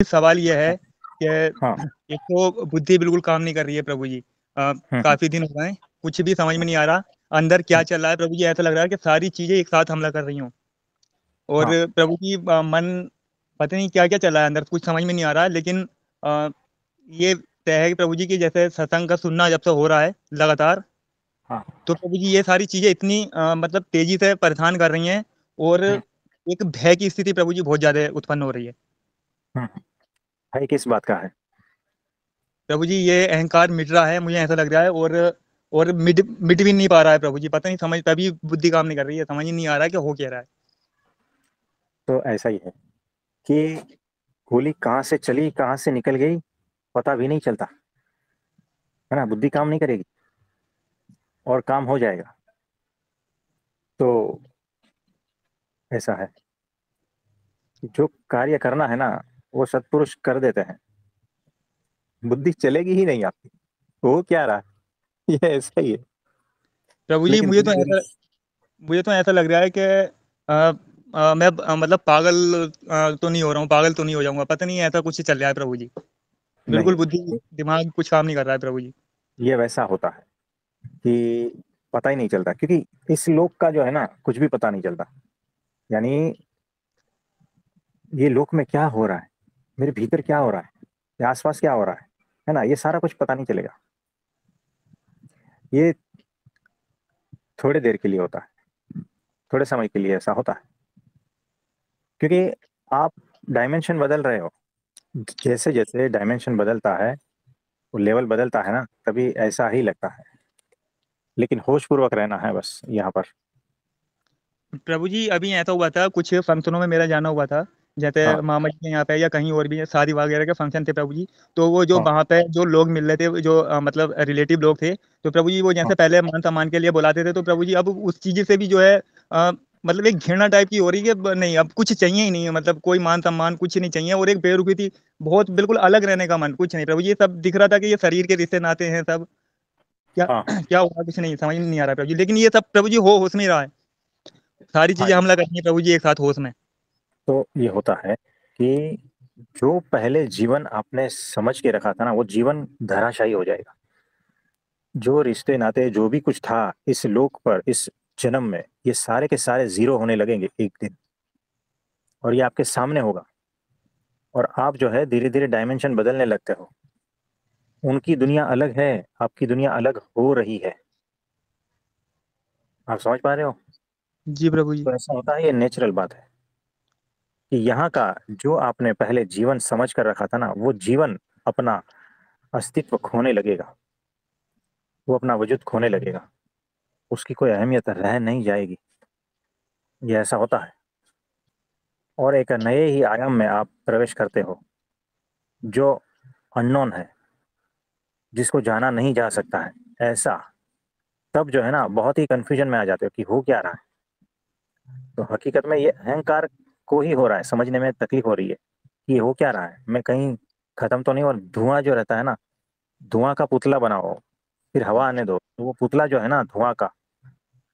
सवाल ये है कि हाँ। एक तो बुद्धि बिल्कुल काम नहीं कर रही है प्रभु जी। हम्म। काफी दिन हो गए, कुछ भी समझ में नहीं आ रहा अंदर क्या चल रहा है प्रभु जी। ऐसा लग रहा है कि सारी चीजें एक साथ हमला कर रही हूँ। और हाँ। प्रभु जी मन पता नहीं क्या क्या चल रहा है अंदर, कुछ समझ में नहीं आ रहा। लेकिन अ, ये तय है कि प्रभु जी की जैसे सत्संग का सुनना जब से हो रहा है लगातार, हाँ। तो प्रभु जी ये सारी चीजें इतनी मतलब तेजी से परेशान कर रही हैं। और हम्म। एक भय की स्थिति प्रभु जी बहुत ज्यादा उत्पन्न हो रही है। हम्म। भाई किस बात का है? प्रभु जी ये अहंकार मिट रहा है, मुझे ऐसा लग रहा है। और मिट मिट भी नहीं पा रहा है प्रभु जी। पता नहीं, समझ तभी बुद्धि काम नहीं कर रही है, समझ ही नहीं आ रहा है कि हो क्या रहा है। तो ऐसा ही है कि गोली कहाँ से चली कहाँ से निकल गई पता भी नहीं चलता, है ना। बुद्धि काम नहीं करेगी और काम हो जाएगा। तो ऐसा है कि जो कार्य करना है ना वो सत्पुरुष कर देते हैं। बुद्धि चलेगी ही नहीं आपकी। हो क्या रहा है ये ऐसा ही है। प्रभु जी लेकिन मुझे तो ऐसा लग रहा है कि मैं मतलब पागल तो नहीं हो रहा हूँ, पागल तो नहीं हो जाऊंगा, पता नहीं ऐसा कुछ चल रहा है प्रभु जी। नहीं, बिल्कुल बुद्धि दिमाग कुछ काम नहीं कर रहा है प्रभु जी। ये वैसा होता है कि पता ही नहीं चलता, क्योंकि इस लोक का जो है ना कुछ भी पता नहीं चलता। यानी ये लोक में क्या हो रहा है, मेरे भीतर क्या हो रहा है, या आसपास क्या हो रहा है ना, ये सारा कुछ पता नहीं चलेगा। ये थोड़े देर के लिए होता है, थोड़े समय के लिए ऐसा होता है, क्योंकि आप डायमेंशन बदल रहे हो। जैसे जैसे डायमेंशन बदलता है, वो लेवल बदलता है ना, तभी ऐसा ही लगता है। लेकिन होश पूर्वक रहना है बस यहाँ पर। प्रभु जी अभी ऐसा हुआ था, कुछ फंक्शनों में मेरा जाना हुआ था, जैसे हाँ। मामा जी के यहाँ पे या कहीं और भी शादी वगैरह के फंक्शन थे प्रभु जी। तो वो जो हाँ। वहाँ पे जो लोग मिल रहे थे, जो मतलब रिलेटिव लोग थे, तो प्रभु जी वो हाँ। जैसे पहले मान सम्मान के लिए बुलाते थे, तो प्रभु जी अब उस चीज से भी जो है मतलब एक घृणा टाइप की हो रही है कि नहीं अब कुछ चाहिए ही नहीं है, मतलब कोई मान सम्मान कुछ नहीं चाहिए। और एक बेरुखी थी, बहुत बिल्कुल अलग रहने का मन, कुछ नहीं प्रभु जी। ये सब दिख रहा था कि ये शरीर के रिश्ते नाते हैं सब। क्या हाँ। क्या हुआ कुछ नहीं समझ में नहीं आ रहा प्रभु जी। लेकिन ये सब प्रभु जी होश में ही रहा है, सारी हाँ। चीजें हमला करनी है प्रभु जी एक साथ होश में। तो ये होता है कि जो पहले जीवन आपने समझ के रखा था ना वो जीवन धराशायी हो जाएगा। जो रिश्ते नाते जो भी कुछ था इस लोक पर इस जन्म में, ये सारे के सारे जीरो होने लगेंगे एक दिन। और ये आपके सामने होगा। और आप जो है धीरे धीरे डायमेंशन बदलने लगते हो। उनकी दुनिया अलग है, आपकी दुनिया अलग हो रही है। आप समझ पा रहे हो? जी प्रभु जी। तो ऐसा होता है, ये नेचुरल बात है कि यहाँ का जो आपने पहले जीवन समझ कर रखा था ना वो जीवन अपना अस्तित्व खोने लगेगा। वो अपना वजूद खोने लगेगा। उसकी कोई अहमियत रह नहीं जाएगी। ये ऐसा होता है। और एक नए ही आयाम में आप प्रवेश करते हो, जो अननोन है, जिसको जाना नहीं जा सकता है। ऐसा तब जो है ना बहुत ही कंफ्यूजन में आ जाते हो कि हो क्या रहा है। तो हकीकत में ये अहंकार को ही हो रहा है, समझने में तकलीफ हो रही है कि ये हो क्या रहा है, मैं कहीं खत्म तो नहीं। और धुआं जो रहता है ना, धुआं का पुतला बनाओ, फिर हवा आने दो तो वो पुतला जो है ना धुआं का,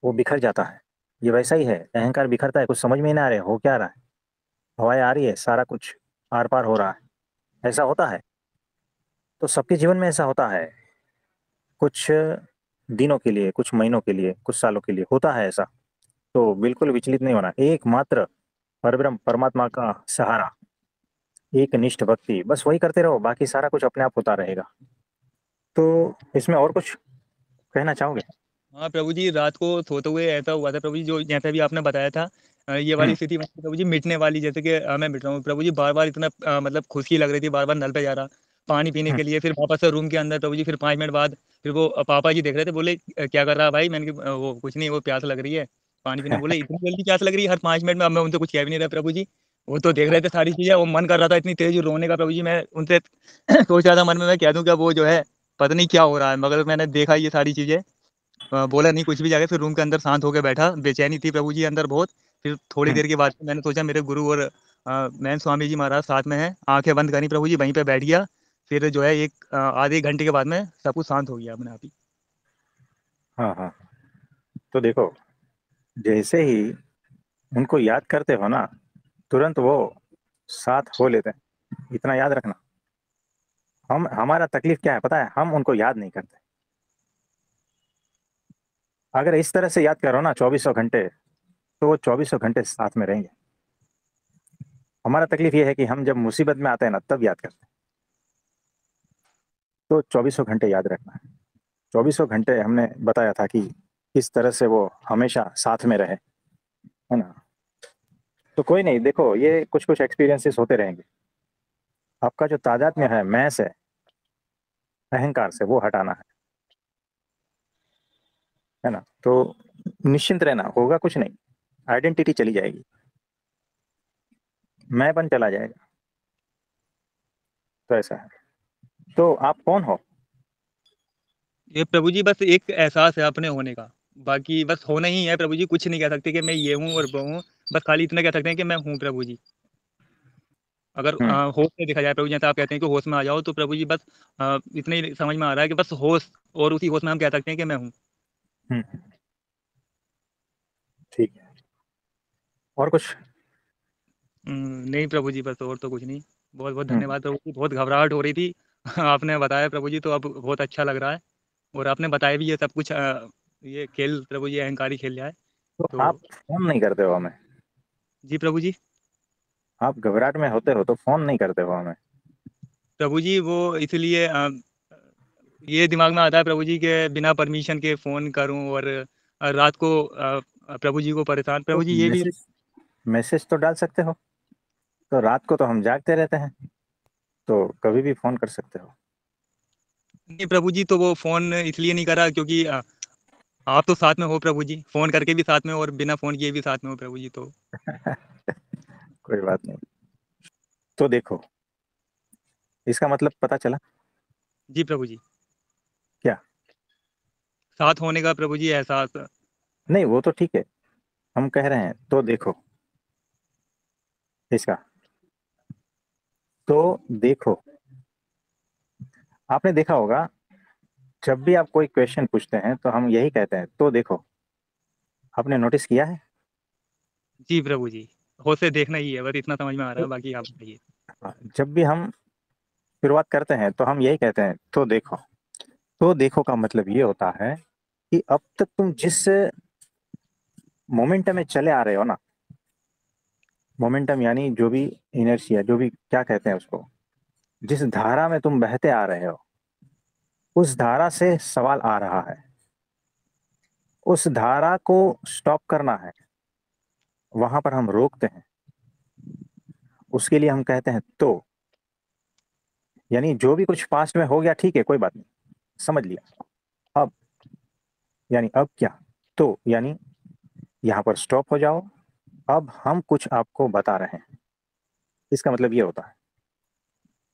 वो बिखर जाता है। ये वैसा ही है, अहंकार बिखरता है, कुछ समझ में ही ना आ रहा है हो क्या रहा है। हवाएं आ रही है, सारा कुछ आर पार हो रहा है। ऐसा होता है। तो सबके जीवन में ऐसा होता है। कुछ दिनों के लिए, कुछ महीनों के लिए, कुछ सालों के लिए होता है ऐसा। तो बिल्कुल विचलित नहीं होना, एकमात्र परब्रह्म परमात्मा का सहारा, एक निष्ठ भक्ति, बस वही करते रहो, बाकी सारा कुछ अपने आप होता रहेगा। तो इसमें और कुछ कहना चाहोगे? हाँ प्रभु जी, रात को सोते हुए ऐसा हुआ था प्रभु जी, जो जैसा भी आपने बताया था। ये वाली हम्म। स्थिति मतलब प्रभु जी मिटने वाली, जैसे कि मैं मिट रहा हूँ प्रभु जी। बार बार इतना मतलब खुशी लग रही थी, बार बार नल पे जा रहा पानी पीने हम्म। के लिए, फिर वापस से रूम के अंदर प्रभु जी। फिर 5 मिनट बाद फिर वो पापा जी देख रहे थे, बोले क्या कर रहा है भाई?" मैंने कहा, वो कुछ नहीं, वो प्यास लग रही है पानी पीने।" बोले इतनी जल्दी प्यास लग रही है हर 5 मिनट में?" अब मैं उनसे कुछ कह भी नहीं रहा प्रभु जी। वो तो देख रहे थे सारी चीजें, वो मन कर रहा था इतनी तेज रोने का प्रभु जी। मैं उनसे सोच रहा था मन में, मैं कह दूं क्या वो जो है पता नहीं क्या हो रहा है, मगर मैंने देखा ये सारी चीजें। बोला नहीं कुछ भी, जाके फिर रूम के अंदर शांत होकर बैठा। बेचैनी थी प्रभु जी अंदर बहुत। फिर थोड़ी हम्म। देर के बाद मैंने सोचा मेरे गुरु और मैन स्वामी जी महाराज साथ में हैं, आंखें बंद करी प्रभु जी, वहीं पे बैठ गया। फिर जो है एक आधे घंटे के बाद में सब कुछ शांत हो गया अपने आप ही। हाँ। हाँ। तो देखो, जैसे ही उनको याद करते हो ना तुरंत वो साथ हो लेते हैं। इतना याद रखना। हम हमारा तकलीफ क्या है पता है, हम उनको याद नहीं करते। अगर इस तरह से याद करो ना 2400 घंटे, तो वो 2400 घंटे साथ में रहेंगे। हमारा तकलीफ ये है कि हम जब मुसीबत में आते हैं ना तब याद करते हैं। तो 2400 घंटे याद रखना है। 2400 घंटे हमने बताया था कि किस तरह से वो हमेशा साथ में रहे, है ना। तो कोई नहीं, देखो ये कुछ कुछ एक्सपीरियंसेस होते रहेंगे। आपका जो तादाद में है, मैं से, अहंकार से, वो हटाना है ना। तो निश्चिंत रहना, होगा कुछ नहीं, आइडेंटिटी चली जाएगी, मैंपन चला जाएगा। तो ऐसा है। तो आप कौन हो? ये प्रभु जी बस एक एहसास है अपने होने का, बाकी बस होना ही है प्रभु जी। कुछ नहीं कह सकते कि मैं ये हूँ और वो हूँ, बस खाली इतना कह सकते हैं कि मैं हूँ प्रभु जी। अगर हम्म। होश से देखा जाए प्रभु जी, जैसे आप कहते हैं कि होश में आ जाओ, तो प्रभु जी बस इतना ही समझ में आ रहा है कि बस होश, और उसी होश में हम कह सकते हैं कि मैं हूँ। हम्म। ठीक है। और कुछ? नहीं प्रभु जी, बस और तो कुछ नहीं। बहुत बहुत हम्म। धन्यवाद प्रभु जी, बहुत घबराहट हो रही थी। आपने बताया प्रभु जी, तो अब बहुत अच्छा लग रहा है। और आपने बताया भी ये सब कुछ, ये खेल प्रभु जी अहंकारी खेल रहा है। तो तो आप फोन नहीं करते हो हमें? जी प्रभु जी। आप घबराहट में होते हो तो फोन नहीं करते हो हमें? प्रभु जी वो इसलिए ये दिमाग में आता है प्रभु जी के बिना परमिशन के फ़ोन करूं, और रात को प्रभु जी को परेशान, तो प्रभु जी ये भी। मैसेज मैसेज तो डाल सकते हो। तो रात को तो हम जागते रहते हैं, तो कभी भी फोन कर सकते हो। नहीं प्रभु जी, तो वो फ़ोन इसलिए नहीं करा क्योंकि आप तो साथ में हो प्रभु जी, फ़ोन करके भी साथ में हो और बिना फ़ोन किए भी साथ में हो प्रभु जी, तो। कोई बात नहीं। तो देखो, इसका मतलब पता चला जी प्रभु जी। क्या? साथ होने का प्रभु जी एहसास। नहीं, वो तो ठीक है, हम कह रहे हैं तो देखो इसका। तो देखो, आपने देखा होगा, जब भी आप कोई क्वेश्चन पूछते हैं तो हम यही कहते हैं तो देखो। आपने नोटिस किया है? जी प्रभु जी, होश से देखना ही है, बस इतना समझ में आ रहा तो है, बाकी आप बताइए। जब भी हम शुरुआत करते हैं तो हम यही कहते हैं तो देखो। तो देखो का मतलब ये होता है कि अब तक तुम जिस मोमेंटम में चले आ रहे हो ना, मोमेंटम यानी जो भी इनर्शिया, जो भी क्या कहते हैं उसको, जिस धारा में तुम बहते आ रहे हो, उस धारा से सवाल आ रहा है। उस धारा को स्टॉप करना है, वहां पर हम रोकते हैं। उसके लिए हम कहते हैं तो, यानी जो भी कुछ पास्ट में हो गया ठीक है, कोई बात नहीं, समझ लिया। अब यानी अब क्या? तो यानी यहां पर स्टॉप हो जाओ। अब हम कुछ आपको बता रहे हैं। इसका मतलब ये होता है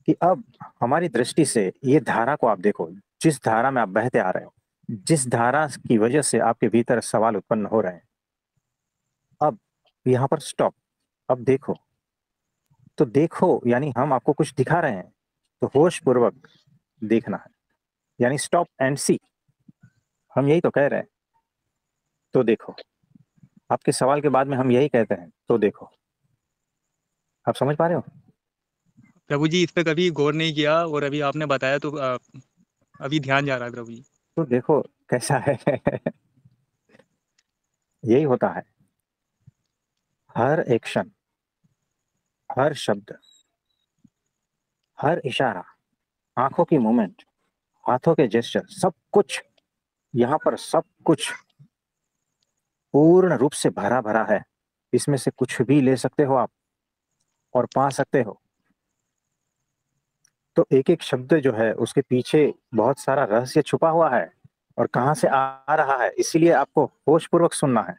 कि अब हमारी दृष्टि से ये धारा को आप देखो, जिस धारा में आप बहते आ रहे हो, जिस धारा की वजह से आपके भीतर सवाल उत्पन्न हो रहे हैं, अब यहाँ पर स्टॉप। अब देखो। तो देखो यानी हम आपको कुछ दिखा रहे हैं, तो होश पूर्वक देखना है, यानी स्टॉप एंड सी। हम यही तो कह रहे हैं तो देखो। आपके सवाल के बाद में हम यही कहते हैं तो देखो। आप समझ पा रहे हो? प्रभु जी इस पे कभी गौर नहीं किया, और अभी आपने बताया तो अभी ध्यान जा रहा है प्रभु जी। तो देखो कैसा है। यही होता है। हर एक्शन, हर शब्द, हर इशारा, आंखों की मूवमेंट, हाथों के जेस्चर, सब कुछ, यहाँ पर सब कुछ पूर्ण रूप से भरा भरा है। इसमें से कुछ भी ले सकते हो आप और पा सकते हो। तो एक एक शब्द जो है उसके पीछे बहुत सारा रहस्य छुपा हुआ है, और कहाँ से आ रहा है, इसीलिए आपको होशपूर्वक सुनना है।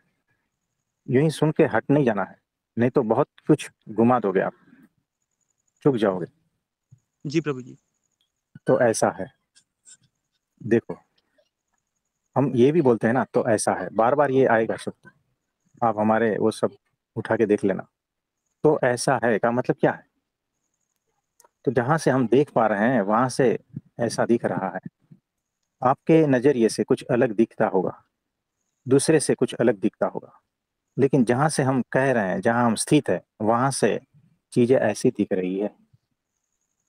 यूं ही सुन के हट नहीं जाना है, नहीं तो बहुत कुछ गुमा दोगे आप, चूक जाओगे। जी प्रभु जी। तो ऐसा है। देखो, हम ये भी बोलते हैं ना तो ऐसा है, बार बार ये आएगा शब्द, आप हमारे वो सब उठा के देख लेना। तो ऐसा है का मतलब क्या है? तो जहां से हम देख पा रहे हैं वहां से ऐसा दिख रहा है। आपके नजरिए से कुछ अलग दिखता होगा, दूसरे से कुछ अलग दिखता होगा, लेकिन जहां से हम कह रहे हैं, जहां हम स्थित है, वहां से चीजें ऐसी दिख रही है।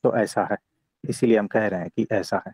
तो ऐसा है, इसीलिए हम कह रहे हैं कि ऐसा है।